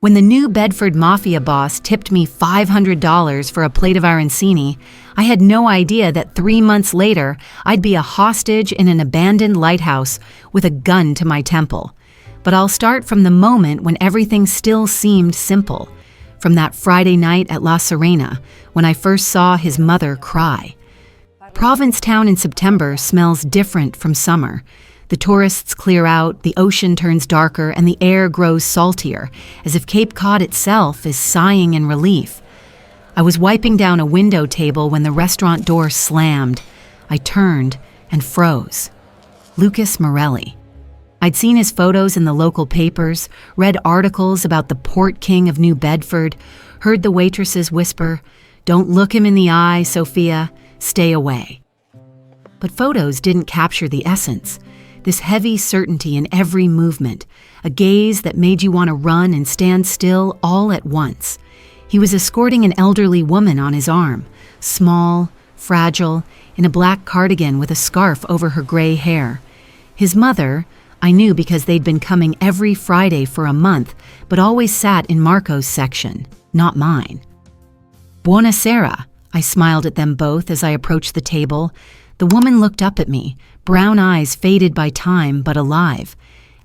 When the New Bedford Mafia boss tipped me $500 for a plate of arancini, I had no idea that 3 months later I'd be a hostage in an abandoned lighthouse with a gun to my temple. But I'll start from the moment when everything still seemed simple, from that Friday night at La Serena when I first saw his mother cry. Provincetown in September smells different from summer. The tourists clear out, the ocean turns darker, and the air grows saltier, as if Cape Cod itself is sighing in relief. I was wiping down a window table when the restaurant door slammed. I turned and froze. Lucas Morelli. I'd seen his photos in the local papers, read articles about the Port King of New Bedford, heard the waitresses whisper, "Don't look him in the eye, Sophia, stay away." But photos didn't capture the essence. This heavy certainty in every movement, a gaze that made you want to run and stand still all at once. He was escorting an elderly woman on his arm, small, fragile, in a black cardigan with a scarf over her gray hair. His mother, I knew because they'd been coming every Friday for a month, but always sat in Marco's section, not mine. "Buonasera," I smiled at them both as I approached the table. The woman looked up at me, brown eyes faded by time but alive.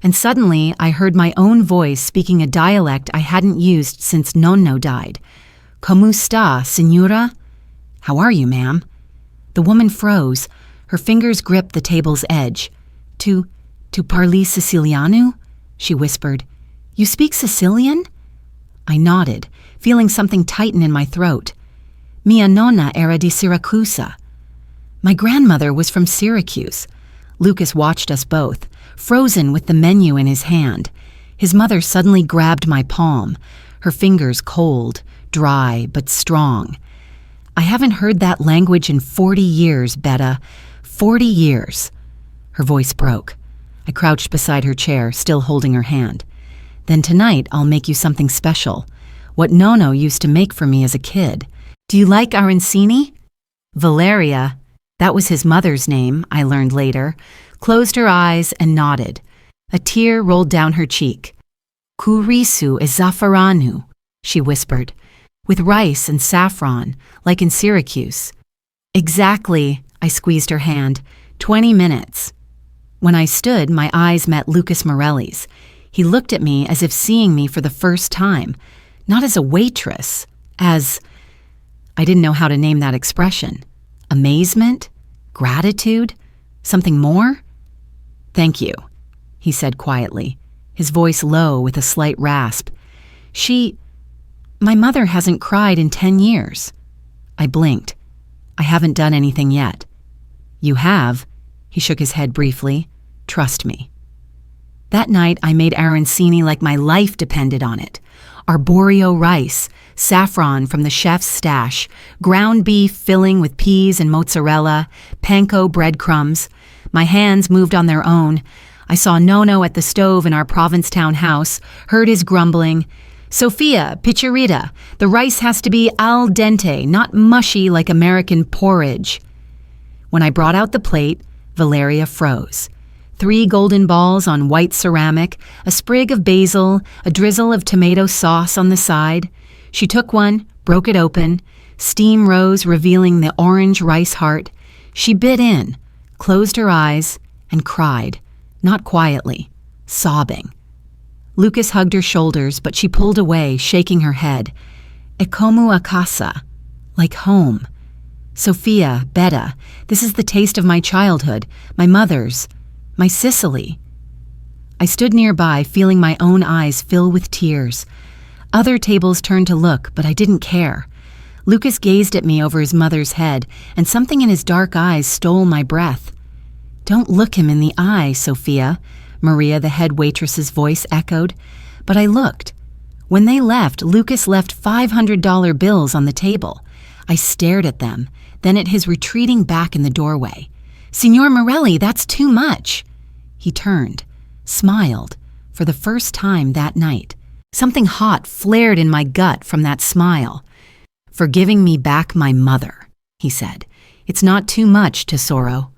And suddenly I heard my own voice speaking a dialect I hadn't used since Nonno died. "Como sta, signora?" "How are you, ma'am?" The woman froze. Her fingers gripped the table's edge. Tu parli Siciliano?" she whispered. "You speak Sicilian?" I nodded, feeling something tighten in my throat. "Mia nonna era di Siracusa." My grandmother was from Syracuse. Lucas watched us both, frozen with the menu in his hand. His mother suddenly grabbed my palm, her fingers cold, dry, but strong. "I haven't heard that language in 40 years, Betta. 40 years. Her voice broke. I crouched beside her chair, still holding her hand. "Then tonight I'll make you something special. What Nonno used to make for me as a kid. Do you like arancini?" Valeria, that was his mother's name, I learned later, closed her eyes and nodded. A tear rolled down her cheek. "Kurisu e zafferano," she whispered, "with rice and saffron, like in Syracuse." "Exactly," I squeezed her hand. 20 minutes. When I stood, my eyes met Lucas Morelli's. He looked at me as if seeing me for the first time, not as a waitress, as... I didn't know how to name that expression. Amazement? Gratitude? Something more? "Thank you," he said quietly, his voice low with a slight rasp. My mother hasn't cried in 10 years. I blinked. "I haven't done anything yet." "You have?" He shook his head briefly. "Trust me." That night I made arancini like my life depended on it. Arborio rice, saffron from the chef's stash, ground beef filling with peas and mozzarella, panko breadcrumbs. My hands moved on their own. I saw Nonno at the stove in our Provincetown house, heard his grumbling. "Sophia, piccerita, the rice has to be al dente, not mushy like American porridge." When I brought out the plate, Valeria froze. 3 golden balls on white ceramic, a sprig of basil, a drizzle of tomato sauce on the side. She took one, broke it open. Steam rose, revealing the orange rice heart. She bit in, closed her eyes, and cried, not quietly, sobbing. Lucas hugged her shoulders, but she pulled away, shaking her head. "E como a casa," like home. "Sophia, Betta, this is the taste of my childhood, my mother's, my Sicily." I stood nearby, feeling my own eyes fill with tears. Other tables turned to look, but I didn't care. Lucas gazed at me over his mother's head, and something in his dark eyes stole my breath. "Don't look him in the eye, Sophia," Maria, the head waitress's voice echoed. But I looked. When they left, Lucas left $500 bills on the table. I stared at them, then at his retreating back in the doorway. "Signor Morelli, that's too much." He turned, smiled, for the first time that night. Something hot flared in my gut from that smile. "For giving me back my mother," he said. "It's not too much, tesoro."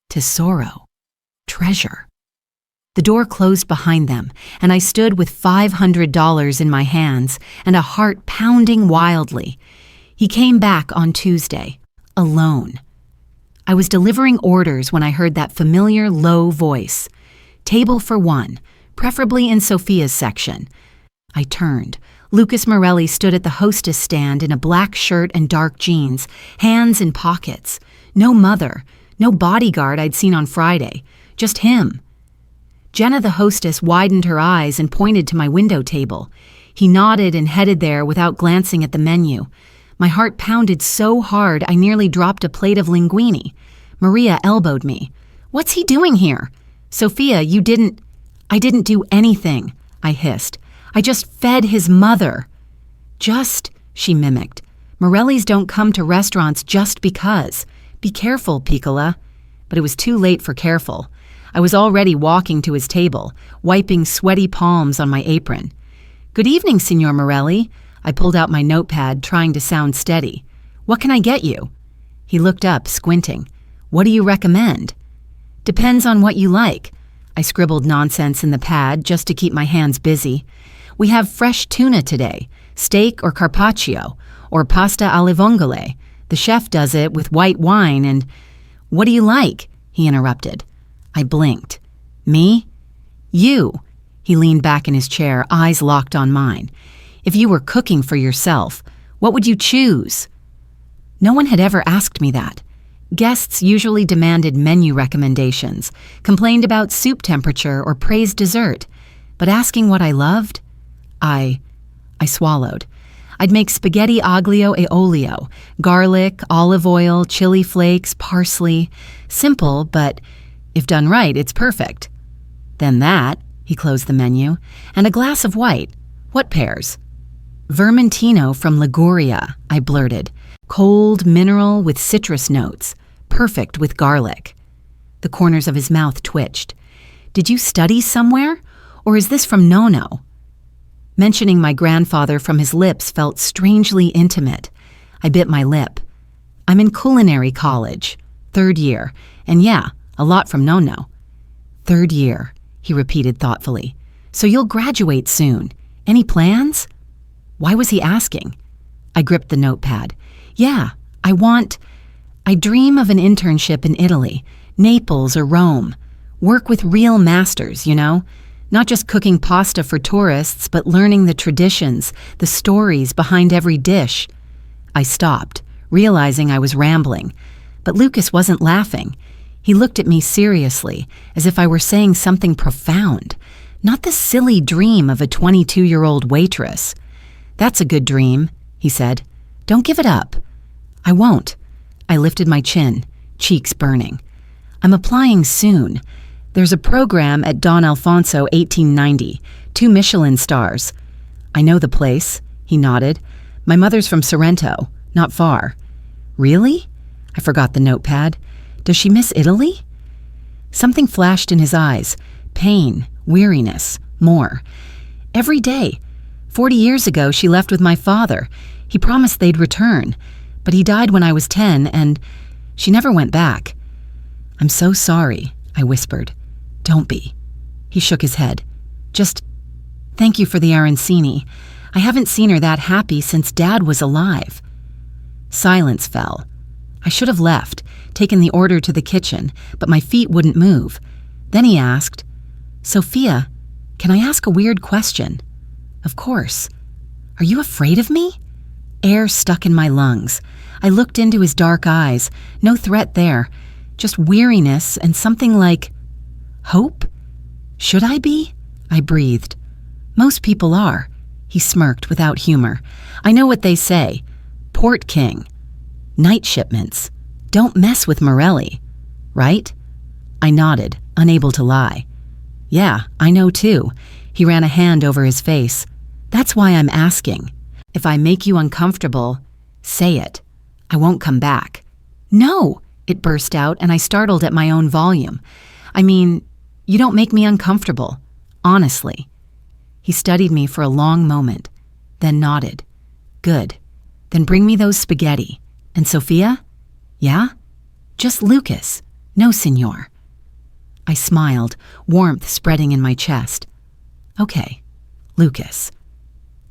Tesoro. Treasure. The door closed behind them, and I stood with $500 in my hands and a heart pounding wildly. He came back on Tuesday, alone. I was delivering orders when I heard that familiar low voice. Table for one, preferably in Sophia's section. I turned. Lucas Morelli stood at the hostess stand in a black shirt and dark jeans, hands in pockets. No mother, no bodyguard I'd seen on Friday, just him. Jenna, the hostess, widened her eyes and pointed to my window table. He nodded and headed there without glancing at the menu. My heart pounded so hard I nearly dropped a plate of linguine. Maria elbowed me. "What's he doing here?" "Sophia, I didn't do anything," I hissed. "I just fed his mother." "Just," she mimicked. "Morellis don't come to restaurants just because. Be careful, Piccola." But it was too late for careful. I was already walking to his table, wiping sweaty palms on my apron. "Good evening, Signor Morelli." I pulled out my notepad, trying to sound steady. "What can I get you?" He looked up, squinting. "What do you recommend?" "Depends on what you like." I scribbled nonsense in the pad just to keep my hands busy. "We have fresh tuna today, steak or carpaccio, or pasta alle vongole. The chef does it with white wine and—" "What do you like?" he interrupted. I blinked. "Me?" "You." He leaned back in his chair, eyes locked on mine. "If you were cooking for yourself, what would you choose?" No one had ever asked me that. Guests usually demanded menu recommendations, complained about soup temperature, or praised dessert. But asking what I loved? I swallowed. I'd make spaghetti aglio e olio, garlic, olive oil, chili flakes, parsley. Simple, but if done right, it's perfect. "Then that," he closed the menu, "and a glass of white. What pairs?" "Vermentino from Liguria," I blurted. "Cold, mineral with citrus notes. Perfect with garlic." The corners of his mouth twitched. "Did you study somewhere? Or is this from Nono?" Mentioning my grandfather from his lips felt strangely intimate. I bit my lip. "I'm in culinary college, 3rd year, and yeah, a lot from Nono." "3rd year," he repeated thoughtfully. "So you'll graduate soon. Any plans?" Why was he asking? I gripped the notepad. "Yeah, I dream of an internship in Italy, Naples or Rome. Work with real masters, you know? Not just cooking pasta for tourists, but learning the traditions, the stories behind every dish." I stopped, realizing I was rambling. But Lucas wasn't laughing. He looked at me seriously, as if I were saying something profound, not the silly dream of a 22-year-old waitress. "That's a good dream," he said. "Don't give it up." "I won't." I lifted my chin, cheeks burning. "I'm applying soon. There's a program at Don Alfonso 1890, 2 Michelin stars." "I know the place," he nodded. "My mother's from Sorrento, not far." "Really?" I forgot the notepad. "Does she miss Italy?" Something flashed in his eyes. Pain, weariness, more. "Every day. 40 years ago, she left with my father. He promised they'd return. But he died when I was 10, and she never went back." "I'm so sorry," I whispered. "Don't be." He shook his head. "Just thank you for the arancini. I haven't seen her that happy since Dad was alive." Silence fell. I should have left, taken the order to the kitchen, but my feet wouldn't move. Then he asked, "Sophia, can I ask a weird question?" "Of course." "Are you afraid of me?" Air stuck in my lungs. I looked into his dark eyes. No threat there. Just weariness and something like hope? "Should I be?" I breathed. "Most people are." He smirked without humor. "I know what they say. Port King. Night shipments. Don't mess with Morelli. Right?" I nodded, unable to lie. "Yeah, I know too." He ran a hand over his face. "That's why I'm asking. If I make you uncomfortable, say it. I won't come back." "No!" It burst out, and I startled at my own volume. "I mean, you don't make me uncomfortable. Honestly." He studied me for a long moment, then nodded. "Good. Then bring me those spaghetti. And Sophia?" "Yeah?" "Just Lucas. No, Signor." I smiled, warmth spreading in my chest. Okay, Lucas.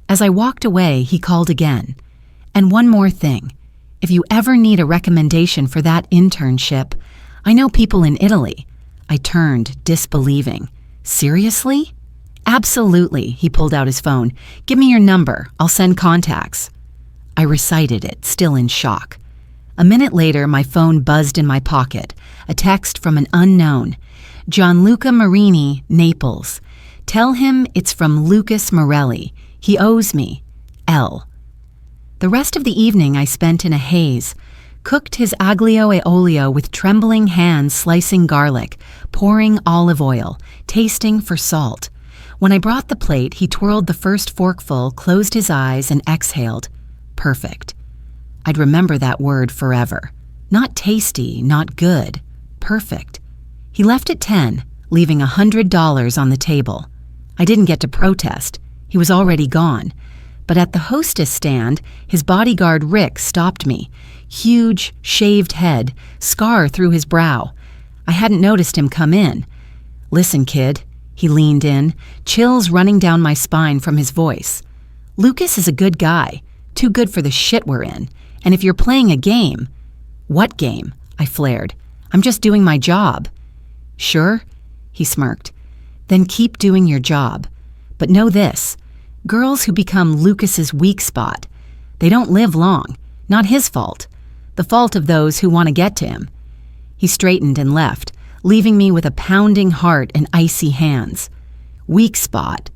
As I walked away, he called again. And one more thing. If you ever need a recommendation for that internship, I know people in Italy. I turned, disbelieving. Seriously? Absolutely, he pulled out his phone. Give me your number. I'll send contacts. I recited it, still in shock. A minute later, my phone buzzed in my pocket. A text from an unknown. Gianluca Marini, Naples. Tell him it's from Lucas Morelli. He owes me. L. The rest of the evening I spent in a haze. Cooked his aglio e olio with trembling hands slicing garlic, pouring olive oil, tasting for salt. When I brought the plate, he twirled the first forkful, closed his eyes, and exhaled. Perfect. I'd remember that word forever. Not tasty, not good. Perfect. He left at 10, leaving $100 on the table. I didn't get to protest. He was already gone. But at the hostess stand, his bodyguard Rick stopped me. Huge, shaved head, scar through his brow. I hadn't noticed him come in. Listen, kid. He leaned in, chills running down my spine from his voice. Lucas is a good guy. Too good for the shit we're in. And if you're playing a game... What game? I flared. I'm just doing my job. Sure? He smirked. Then keep doing your job. But know this. Girls who become Lucas's weak spot, they don't live long. Not his fault. The fault of those who want to get to him. He straightened and left, leaving me with a pounding heart and icy hands. Weak spot.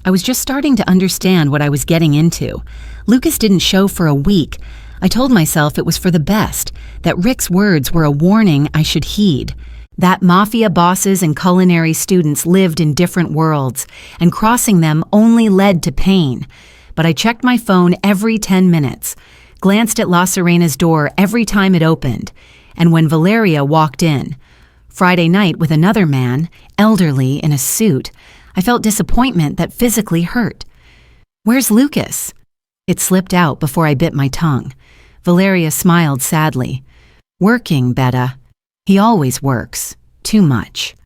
I was just starting to understand what I was getting into. Lucas didn't show for a week. I told myself it was for the best, that Rick's words were a warning I should heed. That mafia bosses and culinary students lived in different worlds, and crossing them only led to pain. But I checked my phone every 10 minutes, glanced at La Serena's door every time it opened, and when Valeria walked in. Friday night with another man, elderly, in a suit, I felt disappointment that physically hurt. Where's Lucas? It slipped out before I bit my tongue. Valeria smiled sadly. Working, Betta. He always works. Too much.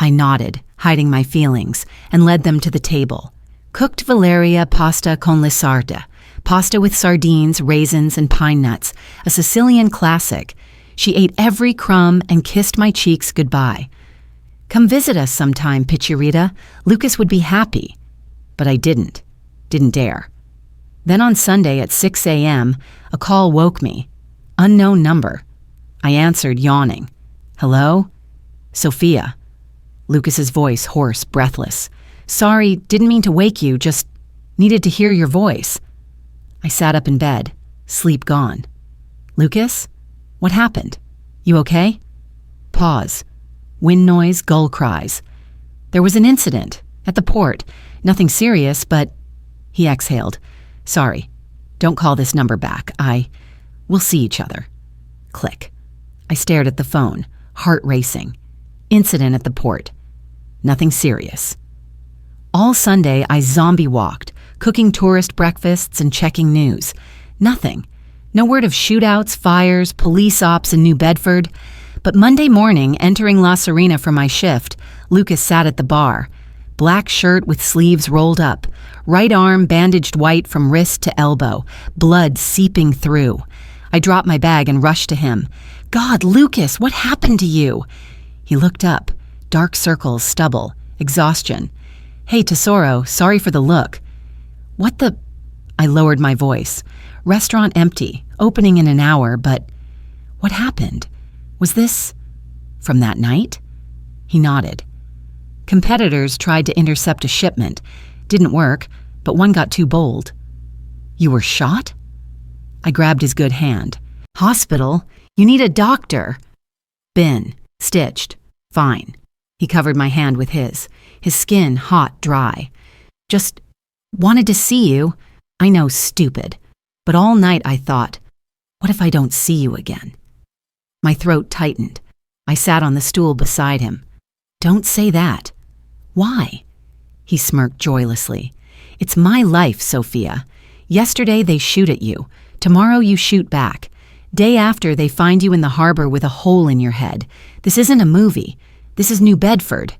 I nodded, hiding my feelings, and led them to the table. Cooked Valeria pasta con le sarde, pasta with sardines, raisins, and pine nuts, a Sicilian classic. She ate every crumb and kissed my cheeks goodbye. Come visit us sometime, Picciarita. Lucas would be happy. But I didn't dare. Then on Sunday at 6 a.m., a call woke me. Unknown number. I answered, yawning. Hello? Sophia. Lucas's voice hoarse, breathless. Sorry, didn't mean to wake you, just needed to hear your voice. I sat up in bed, sleep gone. Lucas? What happened? You okay? Pause. Wind noise, gull cries. There was an incident at the port. Nothing serious, but... He exhaled. Sorry. Don't call this number back. We'll see each other. Click. I stared at the phone, heart racing. Incident at the port. Nothing serious. All Sunday, I zombie walked, cooking tourist breakfasts and checking news. Nothing. No word of shootouts, fires, police ops in New Bedford. But Monday morning, entering La Serena for my shift, Lucas sat at the bar. Black shirt with sleeves rolled up, right arm bandaged white from wrist to elbow, blood seeping through. I dropped my bag and rushed to him. God, Lucas, what happened to you? He looked up, dark circles, stubble, exhaustion. Hey, Tesoro, sorry for the look. What the... I lowered my voice. Restaurant empty, opening in an hour, but... What happened? Was this... from that night? He nodded. Competitors tried to intercept a shipment. Didn't work, but one got too bold. You were shot? I grabbed his good hand. Hospital? You need a doctor. Been. Stitched. Fine. He covered my hand with his skin hot, dry. Just wanted to see you. I know, stupid. But all night I thought, what if I don't see you again? My throat tightened. I sat on the stool beside him. Don't say that. Why? He smirked joylessly. It's my life, Sophia. Yesterday they shoot at you. Tomorrow you shoot back. Day after they find you in the harbor with a hole in your head. This isn't a movie. This is New Bedford."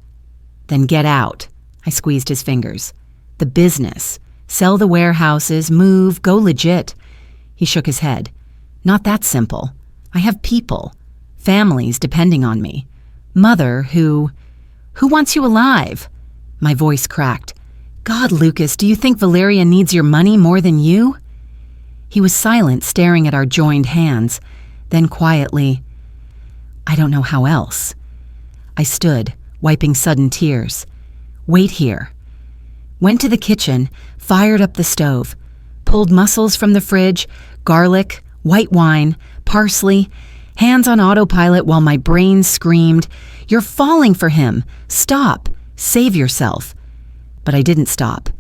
"Then get out." I squeezed his fingers. "The business. Sell the warehouses, move, go legit." He shook his head. "Not that simple. I have people. Families depending on me. Mother who wants you alive?" My voice cracked. "God, Lucas, do you think Valeria needs your money more than you?" He was silent, staring at our joined hands. Then quietly, "I don't know how else." I stood, wiping sudden tears. "Wait here." Went to the kitchen, fired up the stove, pulled mussels from the fridge, garlic, white wine, parsley, hands on autopilot while my brain screamed, "You're falling for him! Stop! Save yourself!" But I didn't stop.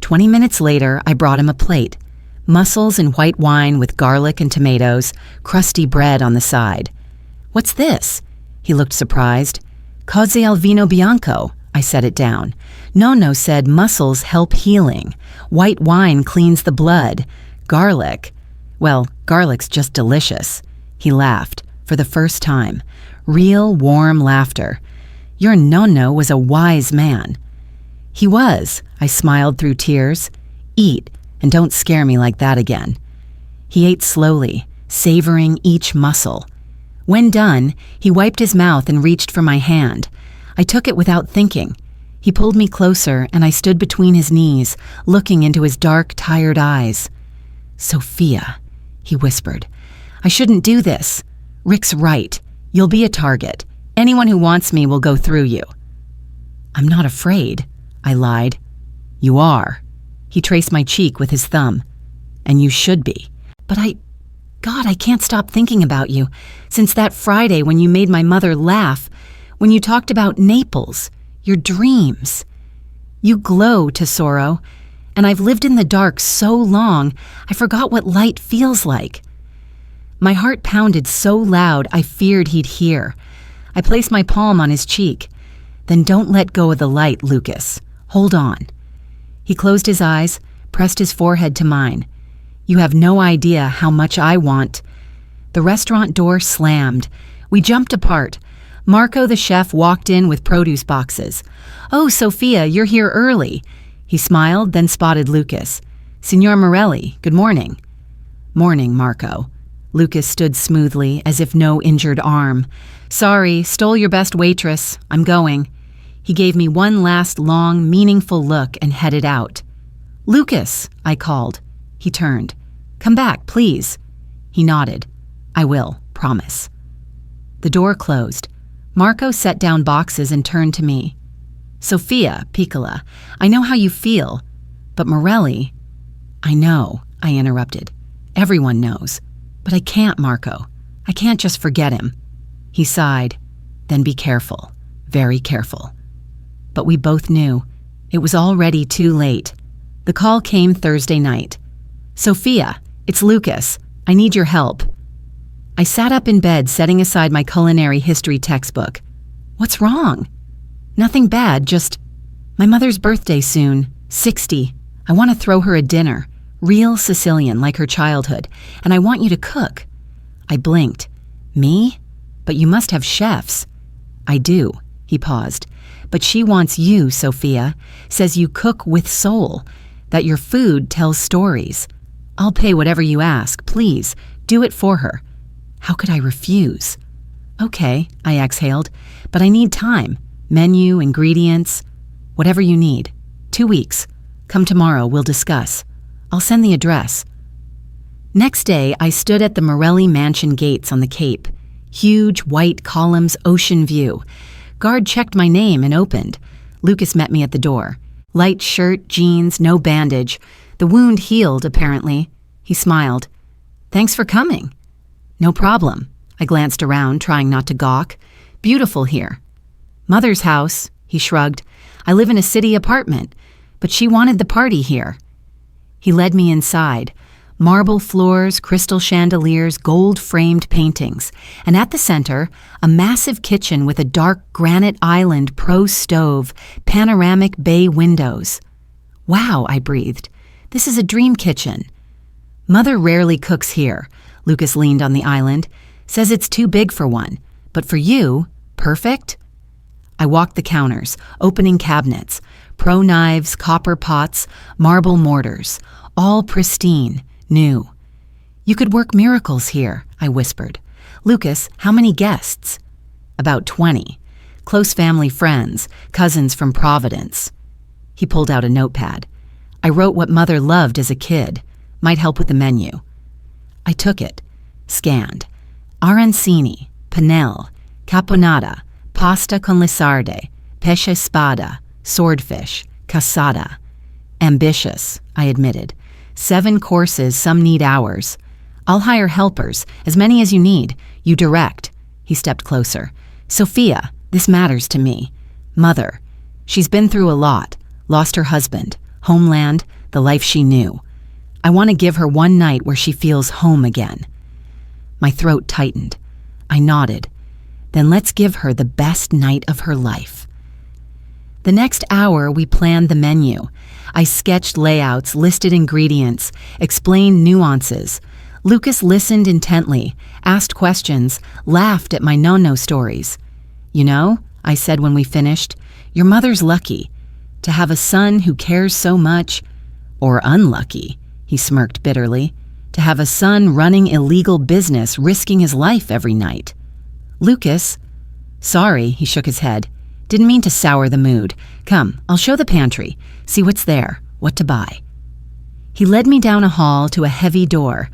20 minutes later, I brought him a plate. Mussels and white wine with garlic and tomatoes, crusty bread on the side. "What's this?" He looked surprised. "Cozze al vino bianco." I set it down. Nonno said mussels help healing. White wine cleans the blood. Garlic. Well, garlic's just delicious. He laughed, for the first time. Real, warm laughter. Your nonno was a wise man. He was, I smiled through tears. Eat, and don't scare me like that again. He ate slowly, savoring each mussel. When done, he wiped his mouth and reached for my hand. I took it without thinking. He pulled me closer, and I stood between his knees, looking into his dark, tired eyes. "Sophia," he whispered, "I shouldn't do this. Rick's right. You'll be a target. Anyone who wants me will go through you." "I'm not afraid," I lied. "You are." He traced my cheek with his thumb. "And you should be." "But God, I can't stop thinking about you. Since that Friday when you made my mother laugh, when you talked about Naples, your dreams. You glow, Tesoro, and I've lived in the dark so long, I forgot what light feels like." My heart pounded so loud I feared he'd hear. I placed my palm on his cheek. "Then don't let go of the light, Lucas. Hold on." He closed his eyes, pressed his forehead to mine. "You have no idea how much I want." The restaurant door slammed. We jumped apart. Marco, the chef, walked in with produce boxes. "Oh, Sophia, you're here early." He smiled, then spotted Lucas. "Signor Morelli, good morning." "Morning, Marco." Lucas stood smoothly, as if no injured arm. "Sorry, stole your best waitress. I'm going." He gave me one last long, meaningful look and headed out. "Lucas," I called. He turned. "Come back, please." He nodded. "I will, promise." The door closed. Marco set down boxes and turned to me. "Sophia, Piccola, I know how you feel, but Morelli—" "I know," I interrupted. "Everyone knows. But I can't, Marco. I can't just forget him." He sighed. "Then be careful, very careful." But we both knew. It was already too late. The call came Thursday night. "Sophia, it's Lucas. I need your help." I sat up in bed, setting aside my culinary history textbook. "What's wrong?" "Nothing bad, just my mother's birthday soon, 60. I want to throw her a dinner, real Sicilian like her childhood, and I want you to cook." I blinked. "Me? But you must have chefs." "I do." He paused. "But she wants you, Sophia. Says you cook with soul, that your food tells stories. I'll pay whatever you ask. Please, do it for her." How could I refuse? "Okay," I exhaled, "but I need time. Menu, ingredients, whatever you need. 2 weeks. Come tomorrow, we'll discuss. I'll send the address." Next day, I stood at the Morelli Mansion gates on the Cape. Huge, white columns, ocean view. Guard checked my name and opened. Lucas met me at the door. Light shirt, jeans, no bandage. The wound healed, apparently. He smiled. "Thanks for coming." "No problem." I glanced around, trying not to gawk. "Beautiful here." "Mother's house," he shrugged. "I live in a city apartment, but she wanted the party here." He led me inside. Marble floors, crystal chandeliers, gold-framed paintings, and at the center, a massive kitchen with a dark granite island pro stove, panoramic bay windows. "Wow," I breathed. "This is a dream kitchen." "Mother rarely cooks here." Lucas leaned on the island. "Says it's too big for one. But for you, perfect?" I walked the counters, opening cabinets, pro knives, copper pots, marble mortars, all pristine, new. "You could work miracles here," I whispered. "Lucas, how many guests?" "About 20. Close family friends, cousins from Providence." He pulled out a notepad. "I wrote what Mother loved as a kid. Might help with the menu." I took it, scanned. Arancini, pennelle, caponata, pasta con le sarde, pesce spada, swordfish, cassata. Ambitious, I admitted. 7 courses, some need hours. "I'll hire helpers, as many as you need. You direct." He stepped closer. "Sophia, this matters to me. Mother. She's been through a lot. Lost her husband, homeland, the life she knew. I want to give her one night where she feels home again." My throat tightened. I nodded. "Then let's give her the best night of her life." The next hour, we planned the menu. I sketched layouts, listed ingredients, explained nuances. Lucas listened intently, asked questions, laughed at my no-no stories. "You know," I said when we finished, "your mother's lucky. To have a son who cares so much, or unlucky," he smirked bitterly, "to have a son running illegal business, risking his life every night." "Lucas." "Sorry," he shook his head. "Didn't mean to sour the mood. Come, I'll show the pantry. See what's there, what to buy." He led me down a hall to a heavy door,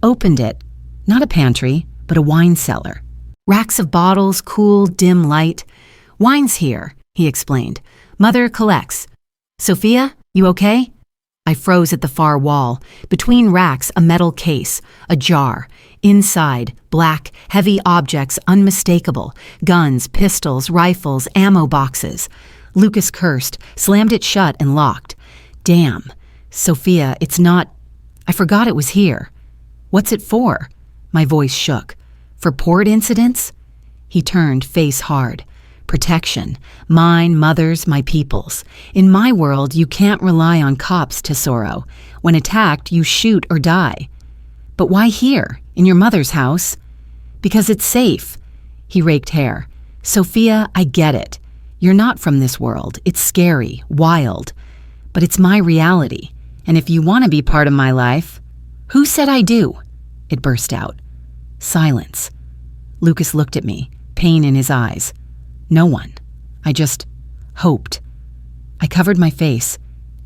opened it. Not a pantry, but a wine cellar. Racks of bottles, cool, dim light. "Wine's here," he explained. "Mother collects. Sophia, you okay?" I froze at the far wall. Between racks, a metal case, a jar. Inside, black, heavy objects, unmistakable. Guns, pistols, rifles, ammo boxes. Lucas cursed, slammed it shut and locked. "Damn. Sophia, it's not... I forgot it was here." "What's it for?" My voice shook. "For port incidents?" He turned, face hard. "Protection. Mine, Mother's, my people's. In my world, you can't rely on cops, Tesoro. When attacked, you shoot or die." "But why here, in your mother's house?" "Because it's safe." He raked hair. "Sophia, I get it. You're not from this world. It's scary, wild. But it's my reality. And if you want to be part of my life..." "Who said I do?" It burst out. Silence. Lucas looked at me, pain in his eyes. "No one. I just hoped." I covered my face.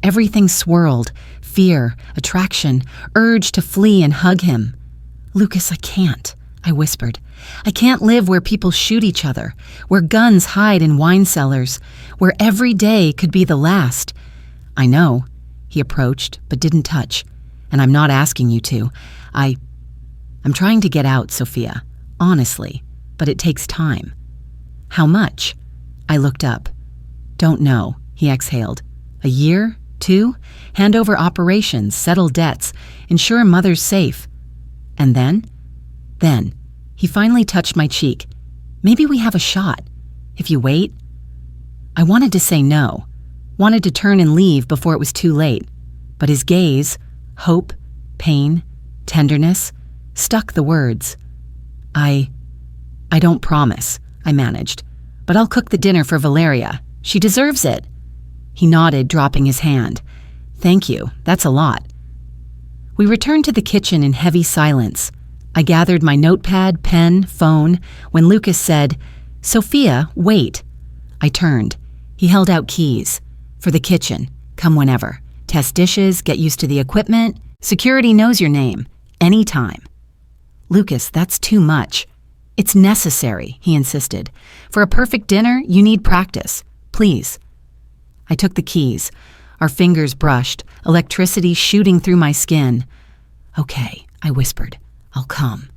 Everything swirled. Fear, attraction, urge to flee and hug him. "Lucas, I can't," I whispered. "I can't live where people shoot each other, where guns hide in wine cellars, where every day could be the last." "I know." He approached, but didn't touch. "And I'm not asking you to. I'm trying to get out, Sophia. Honestly. But it takes time." "How much?" I looked up. "Don't know," he exhaled. "A year? 2? Hand over operations, settle debts, ensure Mother's safe. And then?" "Then." He finally touched my cheek. "Maybe we have a shot. If you wait." I wanted to say no. Wanted to turn and leave before it was too late. But his gaze, hope, pain, tenderness, stuck the words. I don't promise," I managed. "But I'll cook the dinner for Valeria. She deserves it." He nodded, dropping his hand. "Thank you. That's a lot." We returned to the kitchen in heavy silence. I gathered my notepad, pen, phone, when Lucas said, "Sophia, wait." I turned. He held out keys. "For the kitchen. Come whenever. Test dishes, get used to the equipment. Security knows your name. Anytime." "Lucas, that's too much." "It's necessary," he insisted. "For a perfect dinner, you need practice. Please." I took the keys. Our fingers brushed, electricity shooting through my skin. "Okay," I whispered. "I'll come."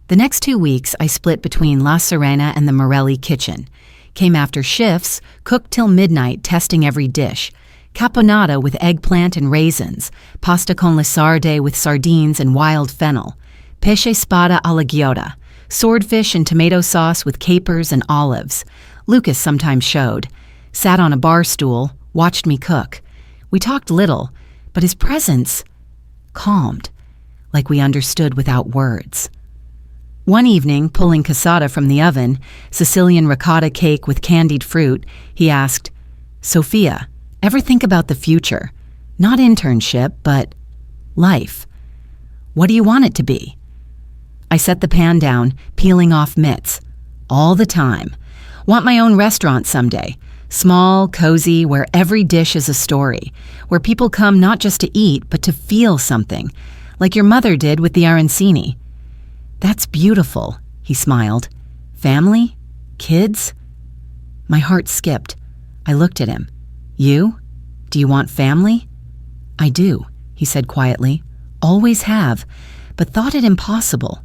The next 2 weeks, I split between La Serena and the Morelli kitchen. Came after shifts, cooked till midnight, testing every dish. Caponata with eggplant and raisins, pasta con le sarde with sardines and wild fennel, pesce spada alla ghiotta, swordfish and tomato sauce with capers and olives. Lucas sometimes showed. Sat on a bar stool, watched me cook. We talked little, but his presence calmed, like we understood without words. One evening, pulling cassata from the oven, Sicilian ricotta cake with candied fruit, he asked, "Sophia, ever think about the future? Not internship, but life. What do you want it to be?" I set the pan down, peeling off mitts. All the time. Want my own restaurant someday. Small, cozy, where every dish is a story. Where people come not just to eat, but to feel something. Like your mother did with the arancini. "That's beautiful," he smiled. "Family? Kids?" My heart skipped. I looked at him. "You? Do you want family?" "I do," he said quietly. "Always have, but thought it impossible.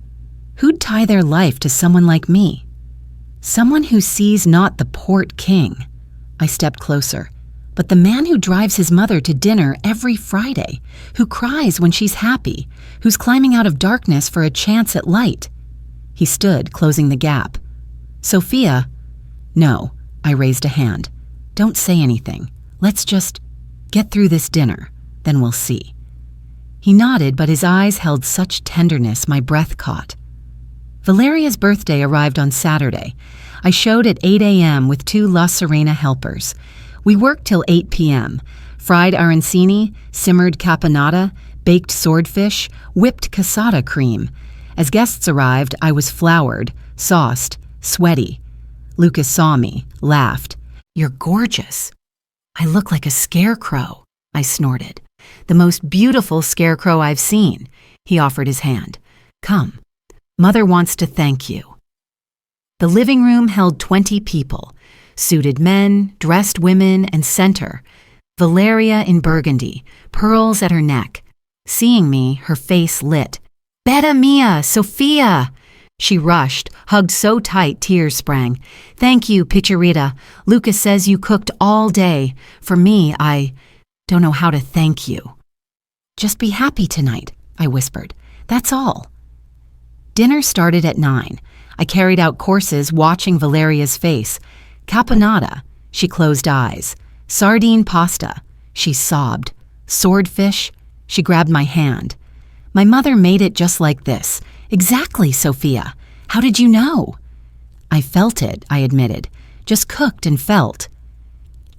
Who'd tie their life to someone like me? Someone who sees not the port king." I stepped closer. "But the man who drives his mother to dinner every Friday, who cries when she's happy, who's climbing out of darkness for a chance at light." He stood, closing the gap. "Sophia." "No," I raised a hand. "Don't say anything. Let's just get through this dinner, then we'll see." He nodded, but his eyes held such tenderness my breath caught. Valeria's birthday arrived on Saturday. I showed at 8 a.m. with 2 La Serena helpers. We worked till 8 p.m. Fried arancini, simmered caponata, baked swordfish, whipped cassata cream. As guests arrived, I was floured, sauced, sweaty. Lucas saw me, laughed. "You're gorgeous." "I look like a scarecrow," I snorted. "The most beautiful scarecrow I've seen." He offered his hand. "Come. Mother wants to thank you." The living room held 20 people. Suited men, dressed women, and center. Valeria in burgundy, pearls at her neck. Seeing me, her face lit. "Bella mia, Sophia!" She rushed, hugged so tight tears sprang. "Thank you, Piccerita. Lucas says you cooked all day. For me, I don't know how to thank you." "Just be happy tonight," I whispered. "That's all." Dinner started at 9. I carried out courses watching Valeria's face. Caponata, she closed eyes. Sardine pasta, she sobbed. Swordfish, she grabbed my hand. "My mother made it just like this." "Exactly, Sophia. How did you know?" "I felt it," I admitted. "Just cooked and felt."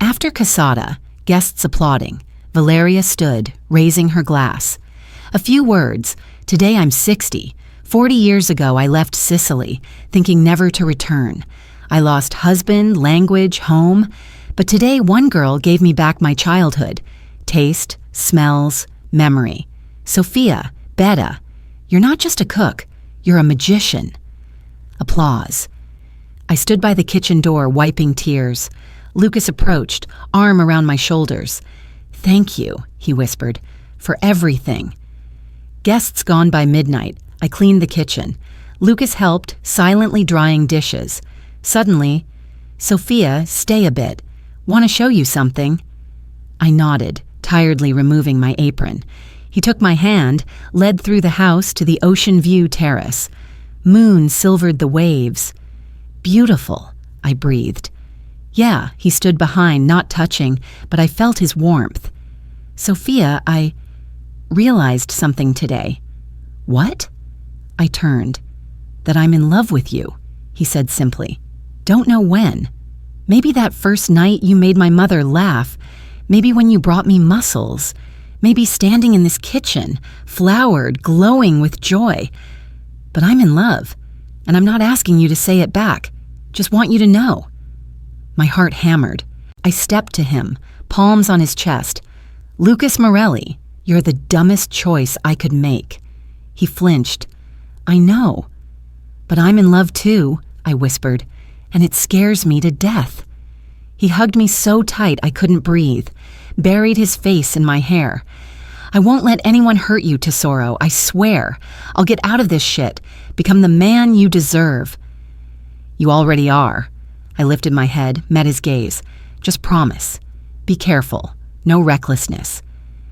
After cassata, guests applauding, Valeria stood, raising her glass. A few words. "Today I'm 60. 40 years ago I left Sicily, thinking never to return. I lost husband, language, home, but today one girl gave me back my childhood. Taste, smells, memory. Sophia, Betta, you're not just a cook, you're a magician." Applause. I stood by the kitchen door, wiping tears. Lucas approached, arm around my shoulders. "Thank you," he whispered, "for everything." Guests gone by midnight, I cleaned the kitchen. Lucas helped, silently drying dishes. Suddenly, "Sophia, stay a bit. Want to show you something?" I nodded, tiredly removing my apron. He took my hand, led through the house to the ocean view terrace. Moon silvered the waves. "Beautiful," I breathed. "Yeah," he stood behind, not touching, but I felt his warmth. "Sophia, I realized something today." "What?" I turned. "That I'm in love with you," he said simply. "Don't know when. Maybe that first night you made my mother laugh. Maybe when you brought me mussels. Maybe standing in this kitchen, flowered, glowing with joy. But I'm in love, and I'm not asking you to say it back. Just want you to know." My heart hammered. I stepped to him, palms on his chest. "Lucas Morelli, you're the dumbest choice I could make." He flinched. "I know. But I'm in love too," I whispered, "and it scares me to death." He hugged me so tight I couldn't breathe, buried his face in my hair. "I won't let anyone hurt you, Tesoro, I swear. I'll get out of this shit, become the man you deserve." "You already are." I lifted my head, met his gaze. "Just promise. Be careful. No recklessness.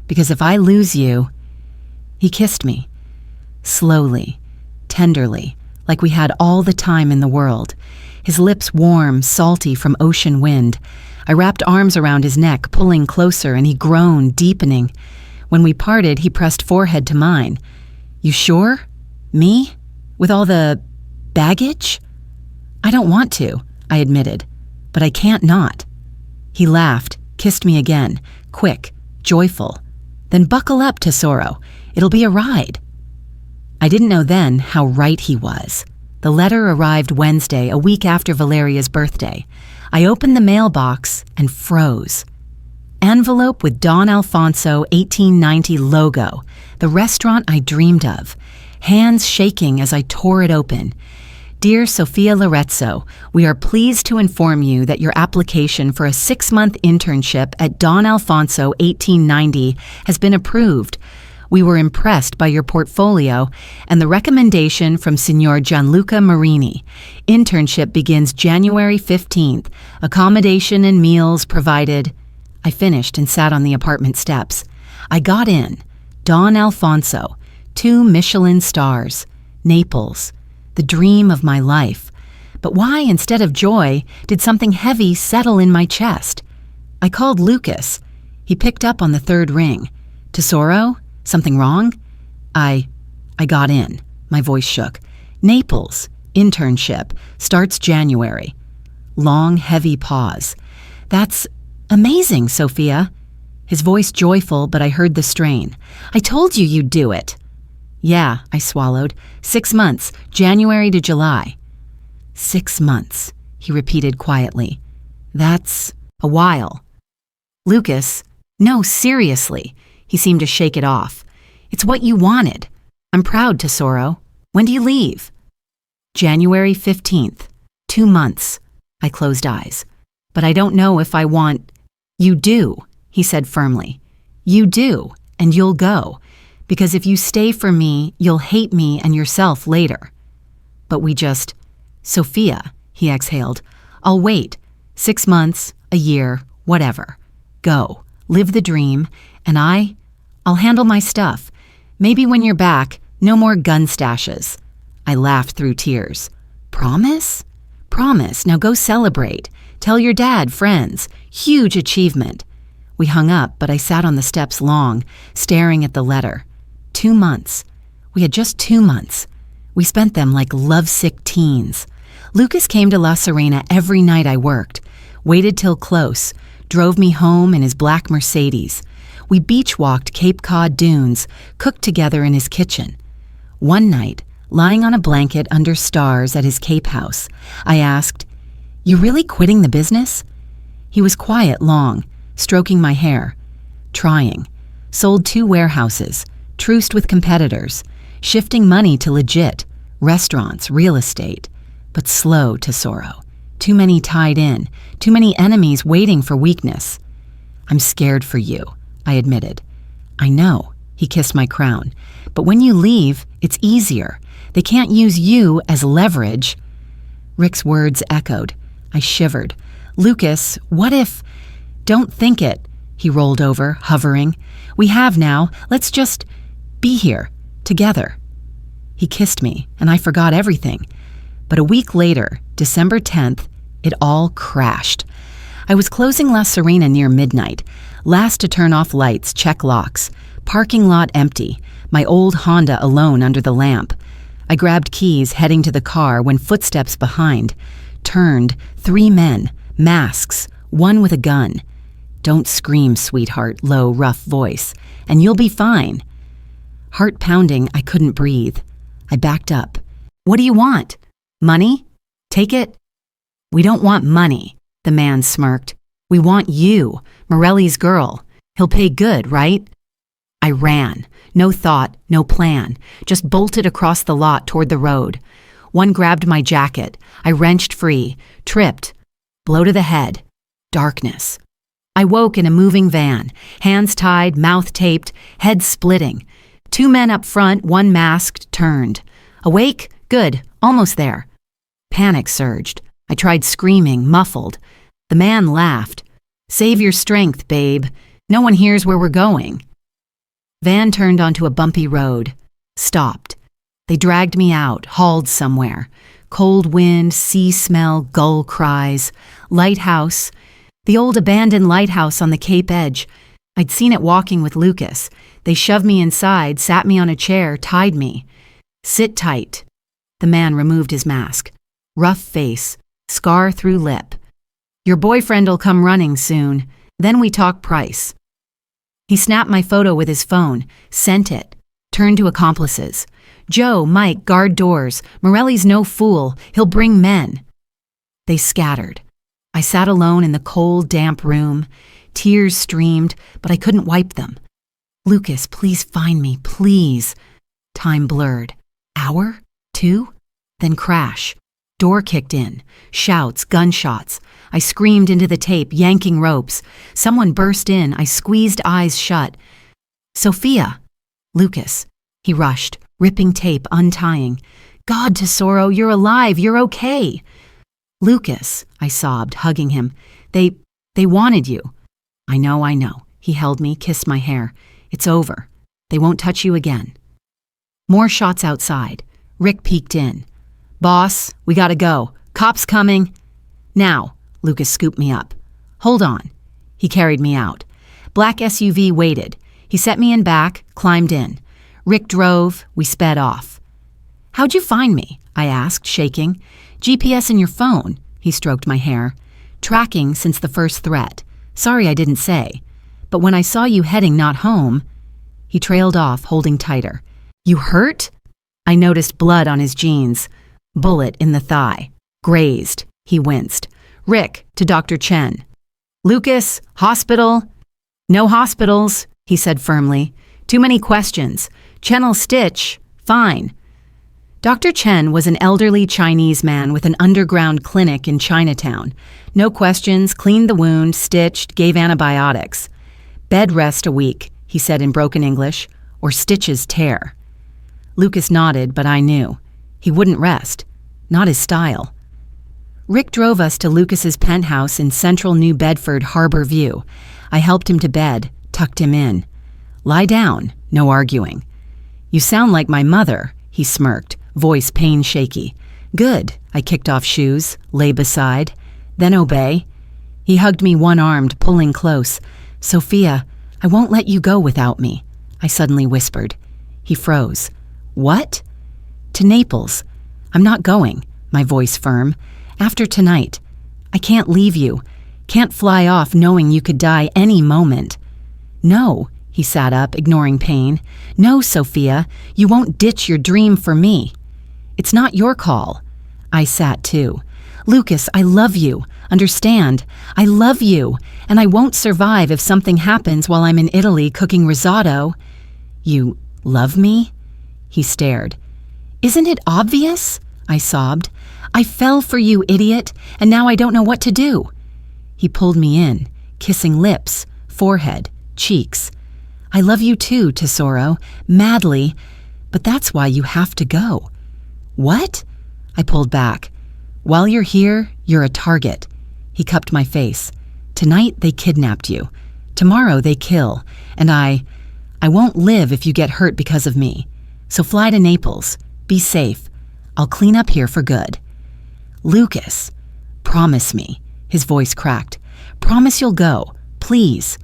Because if I lose you..." He kissed me. Slowly, tenderly, like we had all the time in the world. His lips warm, salty from ocean wind. I wrapped arms around his neck, pulling closer, and he groaned, deepening. When we parted, he pressed forehead to mine. "You sure? Me? With all the Baggage? I don't want to, I admitted, but I can't not. He laughed, kissed me again, quick, joyful. Then buckle up, Tesoro. It'll be a ride. I didn't know then how right he was. The letter arrived Wednesday, a week after Valeria's birthday. I opened the mailbox and froze. Envelope with Don Alfonso 1890 logo, the restaurant I dreamed of. Hands shaking as I tore it open. Dear Sophia Lorenzo, we are pleased to inform you that your application for a 6-month internship at Don Alfonso 1890 has been approved. We were impressed by your portfolio and the recommendation from Signor Gianluca Marini. Internship begins January 15th. Accommodation and meals provided. I finished and sat on the apartment steps. I got in. Don Alfonso, 2 Michelin stars. Naples, the dream of my life. But why, instead of joy, did something heavy settle in my chest? I called Lucas. He picked up on the 3rd ring. Tesoro? Something wrong? I got in. My voice shook. Naples, internship, starts January. Long, heavy pause. That's amazing, Sophia. His voice joyful, but I heard the strain. I told you you'd do it. Yeah, I swallowed. 6 months, January to July. 6 months, he repeated quietly. That's a while. Lucas, no, seriously. He seemed to shake it off. It's what you wanted. I'm proud, Tesoro. When do you leave? January 15th. 2 months. I closed eyes. But I don't know if I want... You do, he said firmly. You do, and you'll go. Because if you stay for me, you'll hate me and yourself later. But we just... Sophia, he exhaled. I'll wait. 6 months, a year, whatever. Go. Live the dream. And I'll handle my stuff. Maybe when you're back, no more gun stashes. I laughed through tears. Promise? Promise. Now go celebrate. Tell your dad, friends. Huge achievement. We hung up, but I sat on the steps long, staring at the letter. 2 months. We had just 2 months. We spent them like lovesick teens. Lucas came to La Serena every night I worked, waited till close, drove me home in his black Mercedes. We beach-walked Cape Cod dunes, cooked together in his kitchen. One night, lying on a blanket under stars at his Cape house, I asked, You really quitting the business? He was quiet long, stroking my hair. Trying. Sold 2 warehouses, truced with competitors, shifting money to legit, restaurants, real estate. But slow, Tesoro. Too many tied in, too many enemies waiting for weakness. I'm scared for you, I admitted. I know, he kissed my crown. But when you leave, it's easier. They can't use you as leverage. Rick's words echoed. I shivered. Lucas, what if... Don't think it. He rolled over, hovering. We have now. Let's just be here, together. He kissed me, and I forgot everything. But a week later, December 10th, it all crashed. I was closing La Serena near midnight, last to turn off lights, check locks. Parking lot empty, my old Honda alone under the lamp. I grabbed keys, heading to the car, when footsteps behind. Turned, 3 men, masks, one with a gun. Don't scream, sweetheart, low, rough voice, and you'll be fine. Heart pounding, I couldn't breathe. I backed up. What do you want? Money? Take it? We don't want money, the man smirked. We want you, Morelli's girl. He'll pay good, right? I ran. No thought, no plan. Just bolted across the lot toward the road. One grabbed my jacket. I wrenched free. Tripped. Blow to the head. Darkness. I woke in a moving van. Hands tied, mouth taped, head splitting. 2 men up front, 1 masked, turned. Awake? Good. Almost there. Panic surged. I tried screaming, muffled. The man laughed. Save your strength, babe. No one hears where we're going. Van turned onto a bumpy road. Stopped. They dragged me out, hauled somewhere. Cold wind, sea smell, gull cries. Lighthouse. The old abandoned lighthouse on the Cape edge. I'd seen it walking with Lucas. They shoved me inside, sat me on a chair, tied me. Sit tight. The The man removed his mask. Rough face, scar through lip. "Your boyfriend'll come running soon. Then we talk price." He snapped my photo with his phone, sent it, turned to accomplices. "Joe, Mike, guard doors. Morelli's no fool. He'll bring men." They scattered. I sat alone in the cold, damp room. Tears streamed, but I couldn't wipe them. "Lucas, please find me, please." Time blurred. Hour? 2? Then crash. Door kicked in. Shouts, gunshots. I screamed into the tape, yanking ropes. Someone burst in. I squeezed eyes shut. "Sophia!" "Lucas." He rushed, ripping tape, untying. "God, Tesoro, you're alive. You're okay." "Lucas," I sobbed, hugging him. They wanted you." I know. He held me, kissed my hair. "It's over. They won't touch you again." More shots outside. Rick peeked in. "Boss, we gotta go. Cops coming." "Now." Lucas scooped me up. "Hold on." He carried me out. Black SUV waited. He set me in back, climbed in. Rick drove. We sped off. "How'd you find me?" I asked, shaking. "GPS in your phone." He stroked my hair. "Tracking since the first threat. Sorry I didn't say. But when I saw you heading not home..." He trailed off, holding tighter. "You hurt?" I noticed blood on his jeans. Bullet in the thigh. Grazed. He winced. "Rick, to Dr. Chen." "Lucas, hospital." "No hospitals," he said firmly. "Too many questions. Chen'll stitch. Fine." Dr. Chen was an elderly Chinese man with an underground clinic in Chinatown. No questions, cleaned the wound, stitched, gave antibiotics. "Bed rest a week," he said in broken English, "or stitches tear." Lucas nodded, but I knew. He wouldn't rest. Not his style. Rick drove us to Lucas's penthouse in central New Bedford Harbor View. I helped him to bed, tucked him in. "Lie down," no arguing. "You sound like my mother," he smirked, voice pain shaky. "Good." I kicked off shoes, lay beside. "Then obey." He hugged me one-armed, pulling close. "Sophia, I won't let you go without me," I suddenly whispered. He froze. "What?" "To Naples. I'm not going," my voice firm. "After tonight. I can't leave you. Can't fly off knowing you could die any moment." "No," he sat up, ignoring pain. "No, Sophia, you won't ditch your dream for me." "It's not your call." I sat too. "Lucas, I love you. Understand? I love you. And I won't survive if something happens while I'm in Italy cooking risotto." "You love me?" He stared. "Isn't it obvious?" I sobbed. "I fell for you, idiot, and now I don't know what to do." He pulled me in, kissing lips, forehead, cheeks. "I love you too, Tesoro, madly, but that's why you have to go." "What?" I pulled back. "While you're here, you're a target." He cupped my face. "Tonight they kidnapped you. Tomorrow they kill, and I won't live if you get hurt because of me. So fly to Naples. Be safe. I'll clean up here for good." "Lucas, promise me." His voice cracked. "Promise you'll go. Please."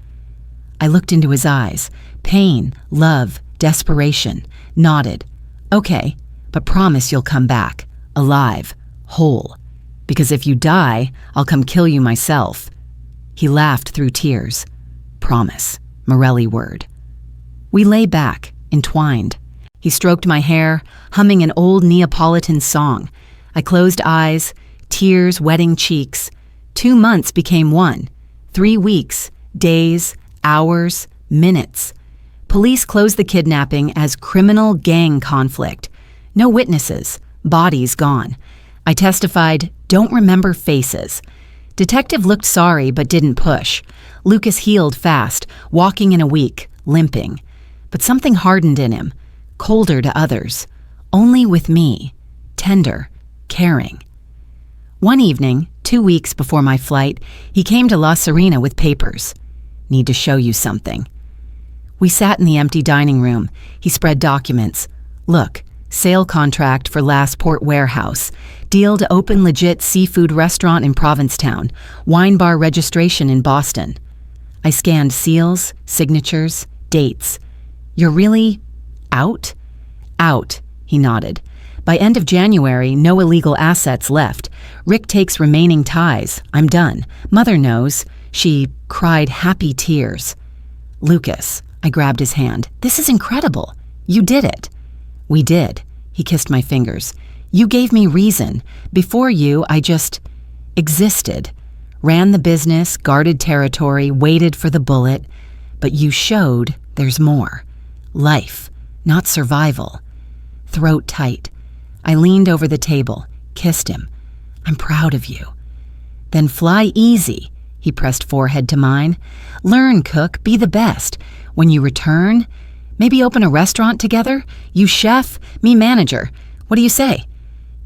I looked into his eyes. Pain, love, desperation. Nodded. "Okay, but promise you'll come back. Alive. Whole. Because if you die, I'll come kill you myself." He laughed through tears. "Promise." Morelli word. We lay back, entwined. He stroked my hair, humming an old Neapolitan song. I closed eyes, tears wetting cheeks. 2 months became 1. 3 weeks, days, hours, minutes. Police closed the kidnapping as criminal gang conflict. No witnesses, bodies gone. I testified, don't remember faces. Detective looked sorry but didn't push. Lucas healed fast, walking in a week, limping. But something hardened in him. Colder to others. Only with me. Tender. Caring. One evening, 2 weeks before my flight, he came to La Serena with papers. "Need to show you something." We sat in the empty dining room. He spread documents. "Look, sale contract for Last Port Warehouse. Deal to open legit seafood restaurant in Provincetown. Wine bar registration in Boston." I scanned seals, signatures, dates. "You're really out?" "Out," he nodded. By end of January, no illegal assets left. Rick takes remaining ties. I'm done. Mother knows. She cried happy tears. Lucas, I grabbed his hand. This is incredible. You did it. We did. He kissed my fingers. You gave me reason. Before you, I just existed. Ran the business, guarded territory, waited for the bullet. But you showed there's more. Life, not survival. Throat tight. I leaned over the table, kissed him. I'm proud of you. Then fly easy. He pressed forehead to mine. Learn, cook, be the best. When you return, maybe open a restaurant together? You chef, me manager. What do you say?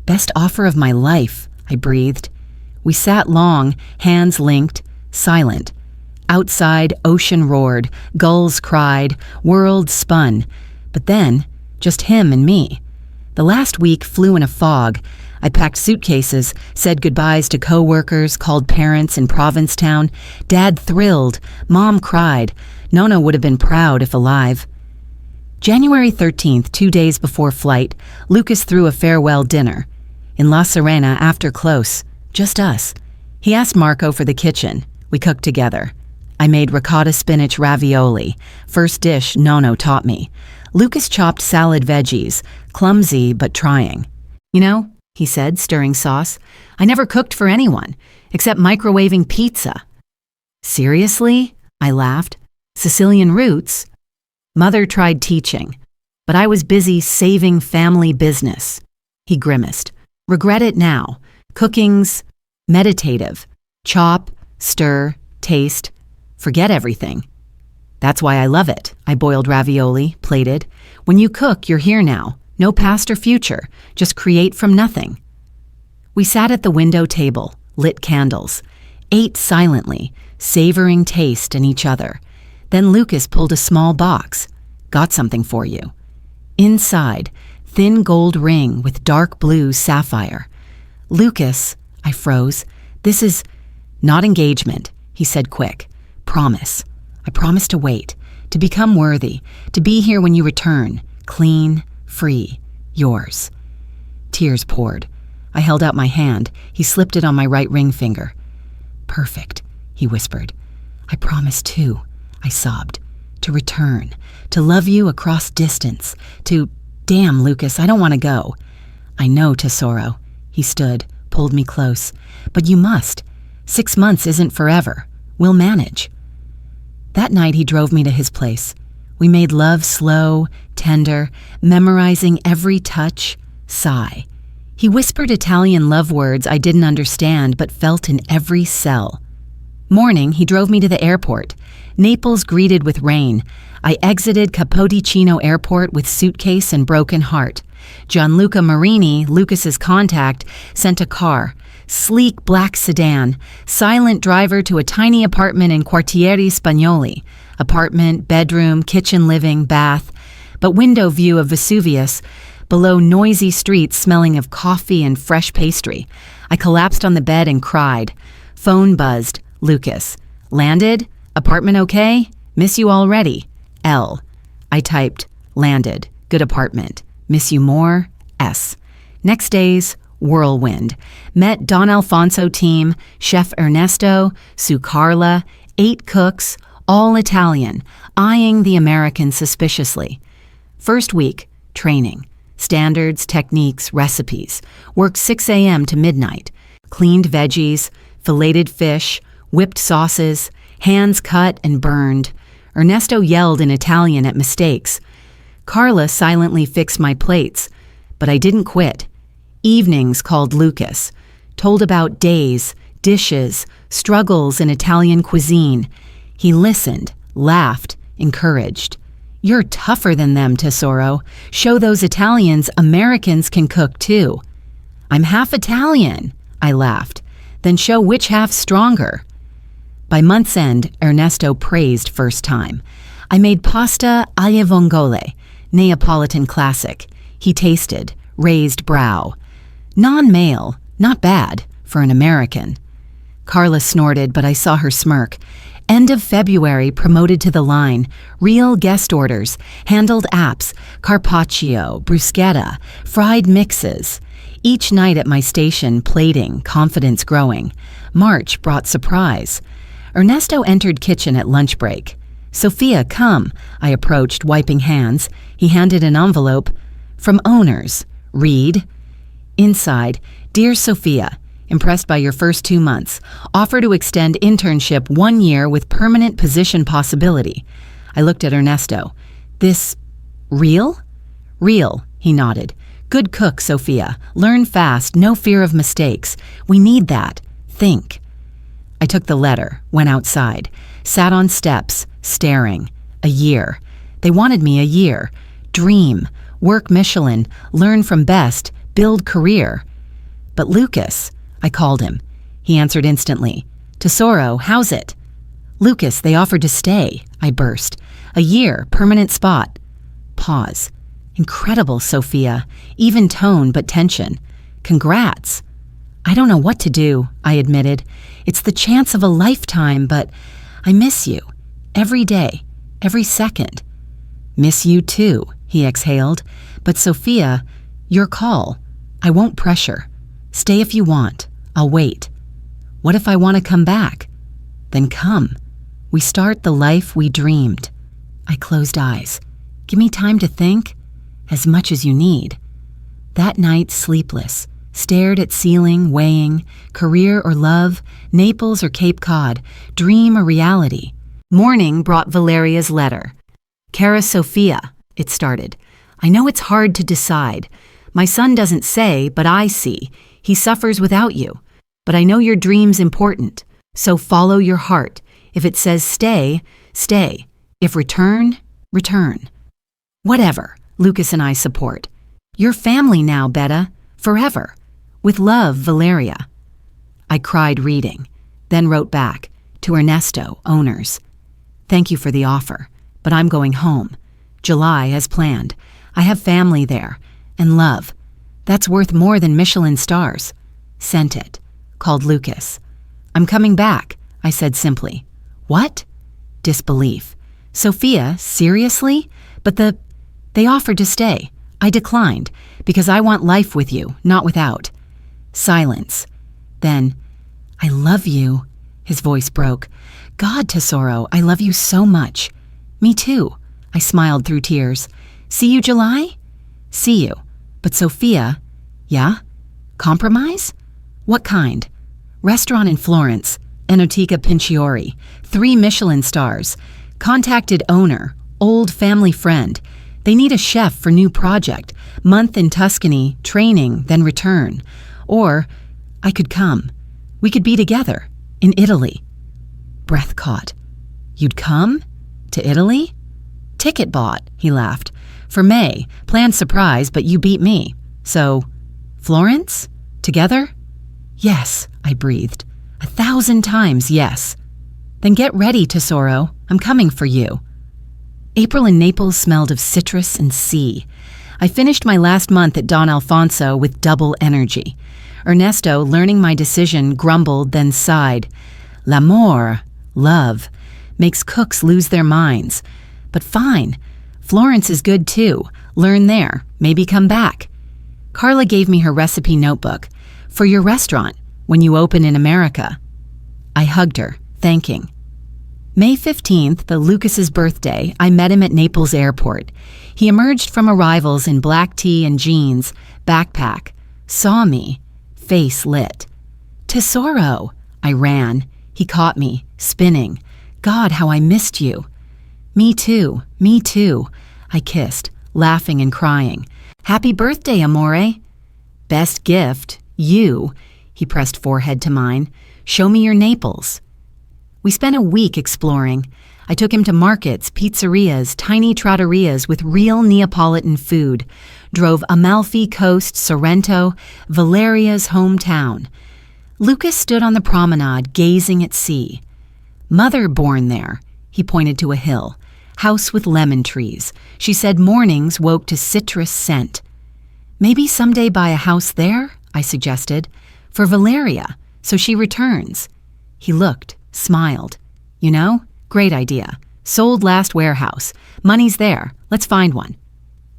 Best offer of my life, I breathed. We sat long, hands linked, silent. Outside, ocean roared, gulls cried, world spun. But then, just him and me. The last week flew in a fog. I packed suitcases, said goodbyes to co-workers, called parents in Provincetown. Dad thrilled. Mom cried. Nona would have been proud if alive. January 13th, 2 days before flight, Lucas threw a farewell dinner. In La Serena, after close. Just us. He asked Marco for the kitchen. We cooked together. I made ricotta spinach ravioli. First dish Nono taught me. Lucas chopped salad veggies, clumsy but trying. You know, he said, stirring sauce, I never cooked for anyone, except microwaving pizza. Seriously? I laughed. Sicilian roots? Mother tried teaching, but I was busy saving family business. He grimaced. Regret it now. Cooking's meditative. Chop, stir, taste. Forget everything. That's why I love it. I boiled ravioli, plated. When you cook, you're here now. No past or future. Just create from nothing. We sat at the window table, lit candles, ate silently, savoring taste and each other. Then Lucas pulled a small box. Got something for you. Inside, thin gold ring with dark blue sapphire. Lucas, I froze. This is not engagement, he said quick. Promise. I promise to wait, to become worthy, to be here when you return, clean, free, yours. Tears poured. I held out my hand. He slipped it on my right ring finger. Perfect, he whispered. I promise too, I sobbed, to return, to love you across distance, to, damn, Lucas, I don't want to go. I know, Tesoro. He stood, pulled me close. But you must. 6 months isn't forever. We'll manage. That night he drove me to his place. We made love slow, tender, memorizing every touch, sigh. He whispered Italian love words I didn't understand but felt in every cell. Morning, he drove me to the airport. Naples greeted with rain. I exited Capodichino Airport with suitcase and broken heart. Gianluca Marini, Lucas's contact, sent a car. Sleek black sedan, silent driver to a tiny apartment in Quartieri Spagnoli. Apartment, bedroom, kitchen, living, bath, but window view of Vesuvius. Below noisy streets smelling of coffee and fresh pastry. I collapsed on the bed and cried. Phone buzzed. Lucas. Landed? Apartment okay? Miss you already. L. I typed. Landed. Good apartment. Miss you more. S. Next days, whirlwind. Met Don Alfonso team, Chef Ernesto, Sue Carla, 8 cooks, all Italian, eyeing the American suspiciously. First week, training. Standards, techniques, recipes. Worked 6 a.m. to midnight. Cleaned veggies, filleted fish, whipped sauces, hands cut and burned. Ernesto yelled in Italian at mistakes. Carla silently fixed my plates, but I didn't quit. Evenings called Lucas, told about days, dishes, struggles in Italian cuisine. He listened, laughed, encouraged. You're tougher than them, Tesoro. Show those Italians Americans can cook too. I'm half Italian, I laughed. Then show which half's stronger. By month's end, Ernesto praised first time. I made pasta alle vongole, Neapolitan classic. He tasted, raised brow. Non-male, not bad for an American. Carla snorted, but I saw her smirk. End of February, promoted to the line. Real guest orders. Handled apps. Carpaccio, bruschetta, fried mixes. Each night at my station, plating, confidence growing. March brought surprise. Ernesto entered kitchen at lunch break. Sophia, come. I approached, wiping hands. He handed an envelope. From owners. Read. Inside, Dear Sophia, impressed by your first 2 months. Offer to extend internship 1 year with permanent position possibility. I looked at Ernesto. This real? Real, he nodded. Good cook, Sophia. Learn fast, no fear of mistakes. We need that. Think. I took the letter, went outside, sat on steps, staring. A year. They wanted me a year. Dream. Work Michelin. Learn from best. Build career. But Lucas, I called him. He answered instantly. Tesoro, how's it? Lucas, they offered to stay. I burst. A year, permanent spot. Pause. Incredible, Sophia. Even tone, but tension. Congrats. I don't know what to do, I admitted. It's the chance of a lifetime, but I miss you. Every day. Every second. Miss you too, he exhaled. But Sophia, your call. I won't pressure. Stay if you want. I'll wait. What if I want to come back? Then come. We start the life we dreamed. I closed eyes. Give me time to think. As much as you need. That night, sleepless. Stared at ceiling, weighing. Career or love. Naples or Cape Cod. Dream or reality. Morning brought Valeria's letter. Cara Sophia, it started. I know it's hard to decide. My son doesn't say, but I see. He suffers without you. But I know your dream's important. So follow your heart. If it says stay, stay. If return, return. Whatever, Lucas and I support. You're family now, Betta. Forever. With love, Valeria. I cried reading, then wrote back to Ernesto, owners. Thank you for the offer, but I'm going home. July as planned. I have family there. And love. That's worth more than Michelin stars. Sent it. Called Lucas. I'm coming back, I said simply. What? Disbelief. Sophia, seriously? But they offered to stay. I declined, because I want life with you, not without. Silence. Then, I love you. His voice broke. God, Tesoro, I love you so much. Me too. I smiled through tears. See you July? See you. But Sophia, yeah? Compromise? What kind? Restaurant in Florence, Enoteca Pinciori, 3 Michelin stars. Contacted owner, old family friend. They need a chef for new project. Month in Tuscany, training, then return. Or I could come. We could be together, in Italy. Breath caught. You'd come? To Italy? Ticket bought, he laughed. For May, planned surprise, but you beat me. So, Florence? Together? Yes, I breathed. 1,000 times yes. Then get ready, Tesoro. I'm coming for you. April in Naples smelled of citrus and sea. I finished my last month at Don Alfonso with double energy. Ernesto, learning my decision, grumbled, then sighed. L'amour, love, makes cooks lose their minds. But fine. Florence is good too. Learn there. Maybe come back. Carla gave me her recipe notebook. For your restaurant, when you open in America. I hugged her, thanking. May 15th, the Lucas's birthday, I met him at Naples airport. He emerged from arrivals in black tee and jeans, backpack, saw me, face lit. Tesoro! I ran. He caught me, spinning. God, how I missed you. Me too, me too. I kissed, laughing and crying. Happy birthday, amore. Best gift, you. He pressed forehead to mine. Show me your Naples. We spent a week exploring. I took him to markets, pizzerias, tiny trattorias with real Neapolitan food. Drove Amalfi Coast, Sorrento, Valeria's hometown. Lucas stood on the promenade, gazing at sea. Mother born there. He pointed to a hill. House with lemon trees. She said mornings woke to citrus scent. Maybe someday buy a house there, I suggested. For Valeria, so she returns. He looked, smiled. You know? Great idea. Sold last warehouse. Money's there. Let's find one.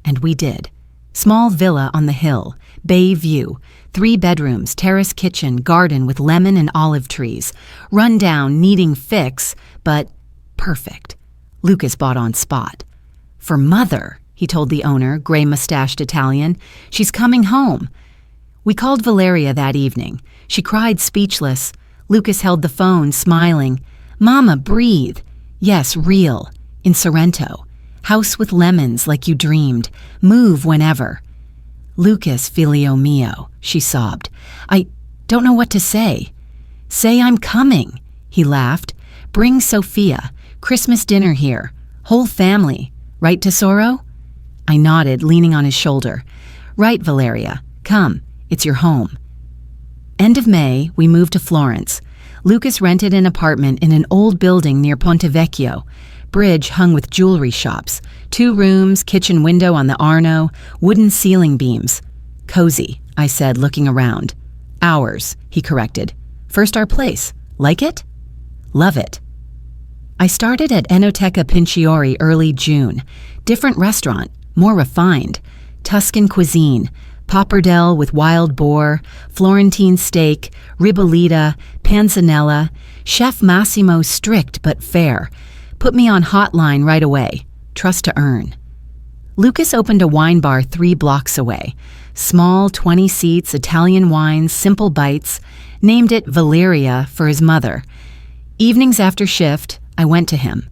And we did. Small villa on the hill, bay view, 3 bedrooms, terrace kitchen, garden with lemon and olive trees. Run down, needing fix, but perfect. Lucas bought on spot. For Mother, he told the owner, gray-mustached Italian. She's coming home. We called Valeria that evening. She cried speechless. Lucas held the phone, smiling. Mama, breathe. Yes, real. In Sorrento. House with lemons like you dreamed. Move whenever. Lucas, filio mio, she sobbed. I don't know what to say. Say I'm coming, he laughed. Bring Sophia. Christmas dinner here. Whole family. Right, Tesoro? I nodded, leaning on his shoulder. Right, Valeria. Come. It's your home. End of May, we moved to Florence. Lucas rented an apartment in an old building near Ponte Vecchio. Bridge hung with jewelry shops. 2 rooms, kitchen window on the Arno, wooden ceiling beams. Cozy, I said, looking around. Ours, he corrected. First our place. Like it? Love it. I started at Enoteca Pinciori early June. Different restaurant, more refined. Tuscan cuisine, pappardelle with wild boar, Florentine steak, ribollita, panzanella. Chef Massimo strict but fair. Put me on hotline right away. Trust to earn. Lucas opened a wine bar 3 blocks away. Small, 20 seats, Italian wines, simple bites. Named it Valeria for his mother. Evenings after shift, I went to him.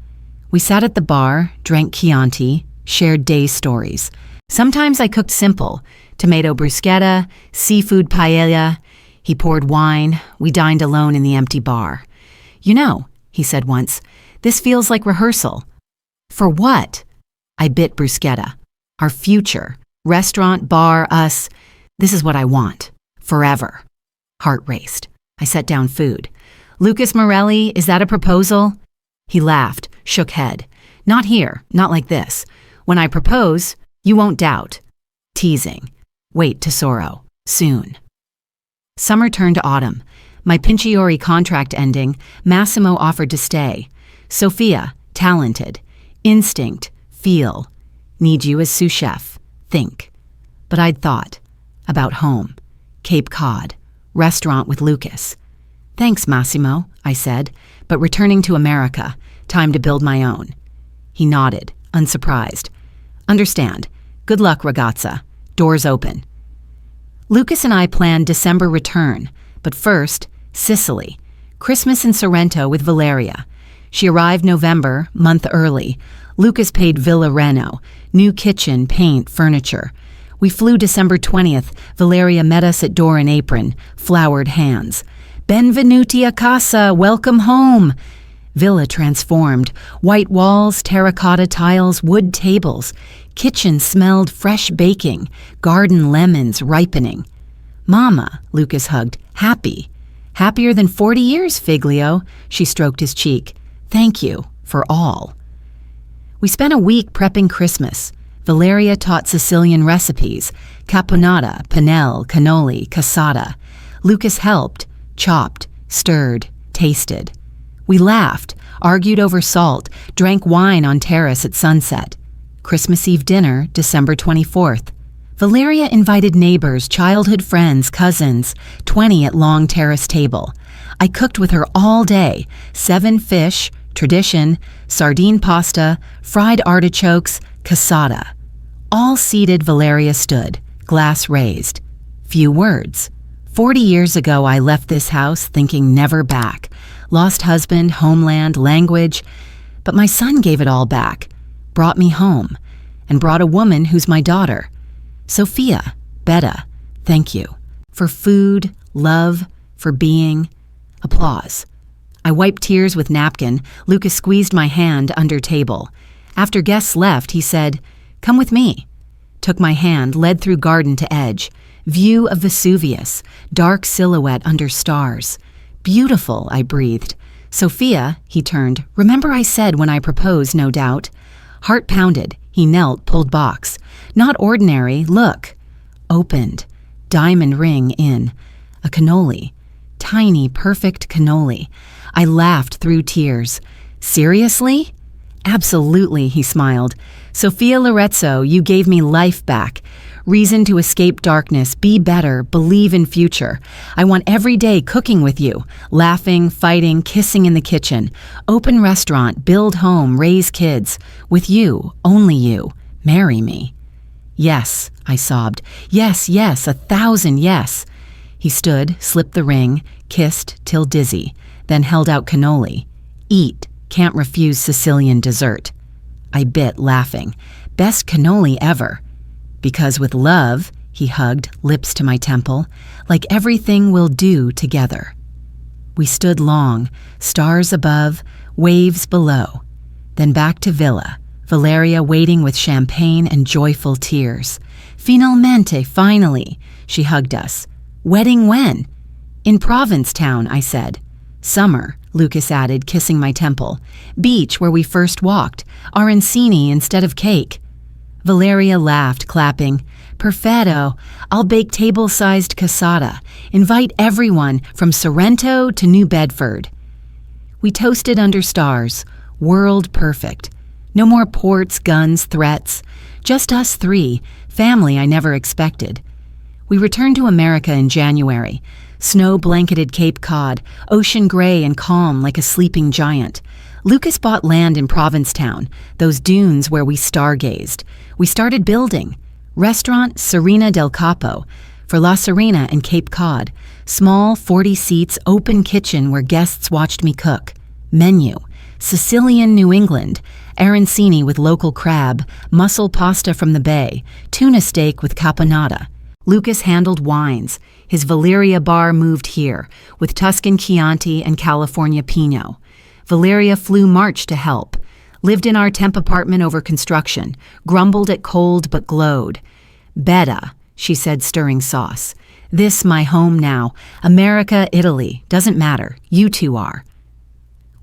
We sat at the bar, drank Chianti, shared day stories. Sometimes I cooked simple. Tomato bruschetta, seafood paella. He poured wine. We dined alone in the empty bar. You know, he said once, this feels like rehearsal. For what? I bit bruschetta. Our future. Restaurant, bar, us. This is what I want. Forever. Heart raced. I set down food. Lucas Morelli, is that a proposal? He laughed, shook head. Not here, not like this. When I propose, you won't doubt. Teasing. Wait, Tesoro. Soon. Summer turned to autumn. My Pinciori contract ending, Massimo offered to stay. Sophia, talented. Instinct, feel. Need you as sous chef. Think. But I'd thought. About home. Cape Cod. Restaurant with Lucas. Thanks, Massimo, I said, but returning to America. Time to build my own. He nodded, unsurprised. Understand. Good luck, ragazza. Doors open. Lucas and I planned December return, but first, Sicily. Christmas in Sorrento with Valeria. She arrived November, month early. Lucas paid Villa Reno, new kitchen, paint, furniture. We flew December 20th. Valeria met us at door and apron, flowered hands. Benvenuti a casa, welcome home. Villa transformed. White walls, terracotta tiles, wood tables. Kitchen smelled fresh baking, garden lemons ripening. Mama, Lucas hugged, happy. Happier than 40 years, Figlio. She stroked his cheek. Thank you for all. We spent a week prepping Christmas. Valeria taught Sicilian recipes, caponata, pennelle, cannoli, cassata. Lucas helped, chopped, stirred, tasted. We laughed, argued over salt, drank wine on terrace at sunset. Christmas Eve dinner, December 24th. Valeria invited neighbors, childhood friends, cousins, 20 at long terrace table. I cooked with her all day, 7 fish, tradition, sardine pasta, fried artichokes, cassata. All seated, Valeria stood, glass raised. Few words. 40 years ago, I left this house thinking never back. Lost husband, homeland, language. But my son gave it all back. Brought me home. And brought a woman who's my daughter. Sophia, Betta, thank you. For food, love, for being. Applause. I wiped tears with napkin. Lucas squeezed my hand under table. After guests left, he said, "Come with me." Took my hand, led through garden to edge. View of Vesuvius, dark silhouette under stars. Beautiful, I breathed. Sophia, he turned. Remember I said when I proposed, no doubt. Heart pounded. He knelt, pulled box. Not ordinary, look. Opened. Diamond ring in. A cannoli. Tiny, perfect cannoli. I laughed through tears. Seriously? Absolutely, he smiled. Sophia Lorenzo, you gave me life back. Reason to escape darkness, be better, believe in future. I want every day cooking with you, laughing, fighting, kissing in the kitchen. Open restaurant, build home, raise kids. With you, only you. Marry me. Yes, I sobbed. Yes, yes, 1,000 yes. He stood, slipped the ring, kissed till dizzy, then held out cannoli. Eat, can't refuse Sicilian dessert. I bit, laughing. Best cannoli ever. Because with love, he hugged, lips to my temple, like everything we'll do together. We stood long, stars above, waves below. Then back to villa, Valeria waiting with champagne and joyful tears. Finalmente, finally, she hugged us. Wedding when? In Provincetown, I said. Summer, Lucas added, kissing my temple. Beach, where we first walked. Arancini instead of cake. Valeria laughed, clapping. Perfetto. I'll bake table-sized casata. Invite everyone from Sorrento to New Bedford. We toasted under stars. World perfect. No more ports, guns, threats. Just us three. Family I never expected. We returned to America in January. Snow-blanketed Cape Cod, ocean gray and calm like a sleeping giant. Lucas bought land in Provincetown, those dunes where we stargazed. We started building. Restaurant Serena del Capo, for La Serena and Cape Cod. Small 40 seats, open kitchen where guests watched me cook. Menu, Sicilian New England, arancini with local crab, mussel pasta from the bay, tuna steak with caponata. Lucas handled wines. His Valeria bar moved here, with Tuscan Chianti and California Pinot. Valeria flew March to help. Lived in our temp apartment over construction. Grumbled at cold but glowed. Betta, she said, stirring sauce. This my home now. America, Italy. Doesn't matter. You two are.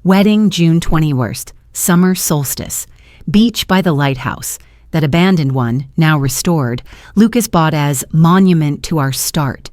Wedding June 21st. Summer solstice. Beach by the lighthouse. That abandoned one, now restored, Lucas bought as monument to our start.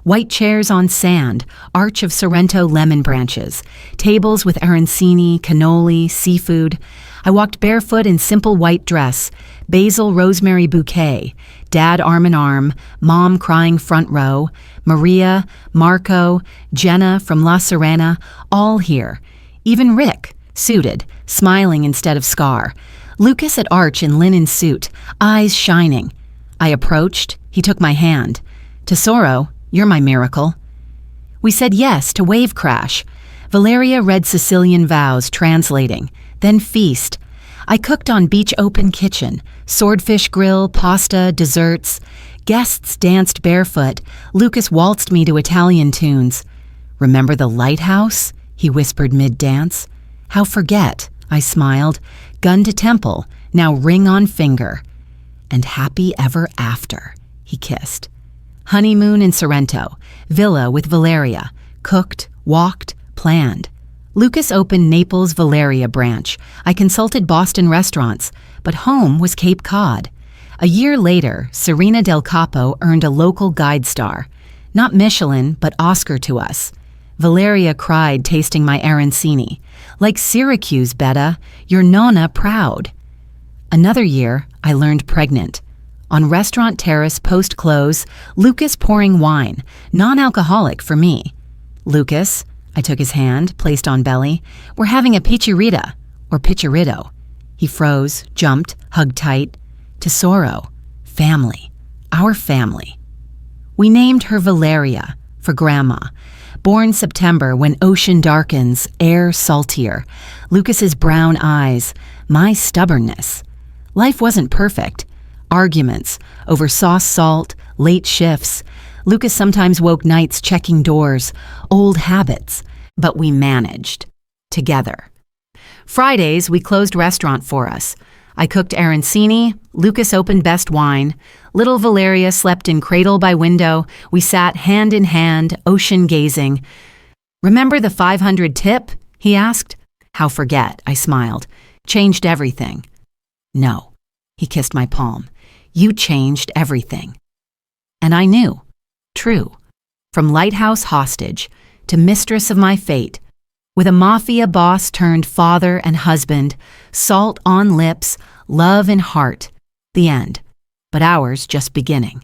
White chairs on sand, arch of Sorrento lemon branches, tables with arancini, cannoli, seafood. I walked barefoot in simple white dress, basil rosemary bouquet, dad arm in arm, mom crying front row, Maria, Marco, Jenna from La Serena, all here. Even Rick, suited, smiling instead of scar. Lucas at arch in linen suit, eyes shining. I approached. He took my hand. Tesoro, you're my miracle. We said yes to wave crash. Valeria read Sicilian vows, translating. Then feast. I cooked on beach open kitchen. Swordfish grill, pasta, desserts. Guests danced barefoot. Lucas waltzed me to Italian tunes. Remember the lighthouse? He whispered mid-dance. How forget? I smiled. Gun to temple, now ring on finger. And happy ever after, he kissed. Honeymoon in Sorrento, villa with Valeria, cooked, walked, planned. Lucas opened Naples' Valeria branch. I consulted Boston restaurants, but home was Cape Cod. A year later, Serena del Capo earned a local guide star. Not Michelin, but Oscar to us. Valeria cried, tasting my arancini. Like Syracuse, Betta, your nonna proud. Another year, I learned pregnant. On restaurant terrace post-close, Lucas pouring wine, non-alcoholic for me. Lucas, I took his hand, placed on belly. We're having a piccerita, or piccerito. He froze, jumped, hugged tight. Tesoro, family, our family. We named her Valeria, for Grandma. Born September when ocean darkens, air saltier. Lucas's brown eyes, my stubbornness. Life wasn't perfect. Arguments over sauce salt, late shifts. Lucas sometimes woke nights checking doors, old habits. But we managed. Together. Fridays, we closed restaurant for us. I cooked arancini, Lucas opened best wine. Little Valeria slept in cradle by window. We sat hand in hand, ocean gazing. Remember the 500 tip? He asked. How forget, I smiled. Changed everything. No, he kissed my palm. You changed everything. And I knew. True. From lighthouse hostage to mistress of my fate, With a mafia boss turned father and husband, salt on lips, love in heart. The end. But ours just beginning.